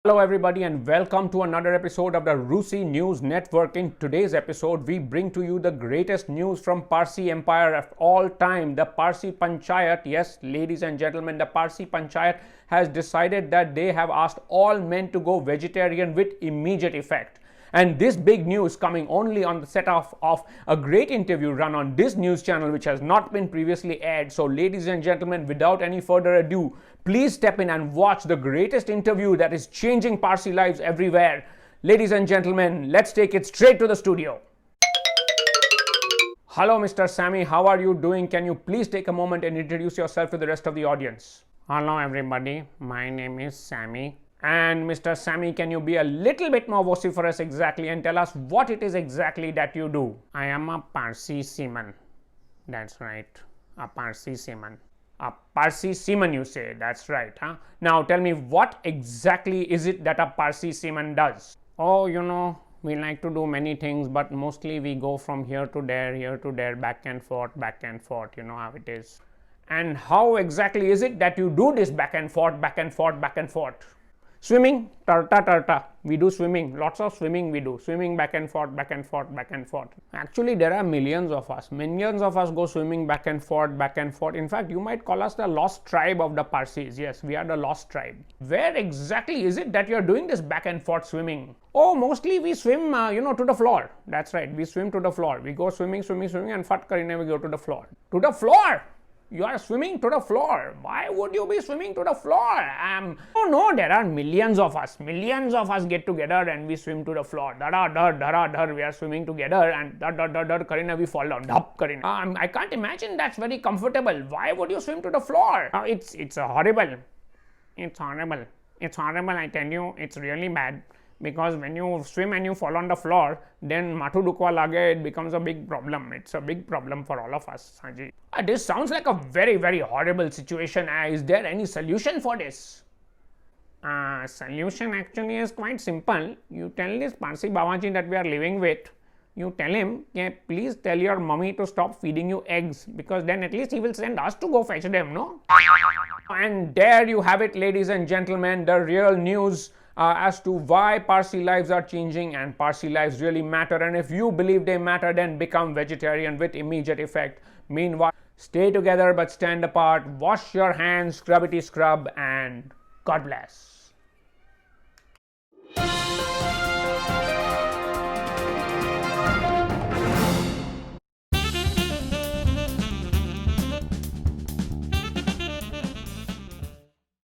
Hello everybody and welcome to another episode of the Rusi News Network. In today's episode, we bring to you the greatest news from Parsi Empire of all time, the Parsi Panchayat. Yes, ladies and gentlemen, the Parsi Panchayat has decided that they have asked all men to go vegetarian with immediate effect. And this big news coming only on the set of a great interview run on this news channel which has not been previously aired. So ladies and gentlemen, without any further ado, please step in and watch the greatest interview that is changing Parsi lives everywhere. Ladies and gentlemen, let's take it straight to the studio. Hello Mr. Sammy, how are you doing? Can you please take a moment and introduce yourself to the rest of the audience? Hello everybody, my name is Sammy. And Mr. Sammy, can you be a little bit more vociferous exactly and tell us what it is exactly that you do? I am a Parsi seaman. That's right, a Parsi seaman. A Parsi seaman, you say? That's right, huh? Now tell me, what exactly is it that a Parsi seaman does? Oh, we like to do many things, but mostly we go from here to there, back and forth, you know how it is. And how exactly is it that you do this back and forth? Swimming, tarta. We do swimming, lots of swimming we do. Swimming back and forth. Actually, there are millions of us. Millions of us go swimming back and forth. In fact, you might call us the lost tribe of the Parsis. Yes, we are the lost tribe. Where exactly is it that you are doing this back and forth swimming? Oh, mostly we swim, to the floor. That's right, we swim to the floor. We go swimming and fat karine we go to the floor. To the floor! You are swimming to the floor. Why would you be swimming to the floor? Oh no, there are millions of us. Millions of us get together and we swim to the floor. Dar, we are swimming together and Karina, we fall down. Dup, Karina. I can't imagine that's very comfortable. Why would you swim to the floor? It's horrible. It's horrible, I tell you. It's really bad. Because when you swim and you fall on the floor, then mathu dukwa lage, it becomes a big problem. It's a big problem for all of us, Haji. This sounds like a very, very horrible situation. Is there any solution for this? Solution actually is quite simple. You tell this Parsi Babaji that we are living with, you tell him, please tell your mummy to stop feeding you eggs, because then at least he will send us to go fetch them, no? And there you have it, ladies and gentlemen, the real news as to why Parsi lives are changing and Parsi lives really matter. And if you believe they matter, then become vegetarian with immediate effect. Meanwhile, stay together but stand apart, wash your hands, scrubbity scrub, and God bless.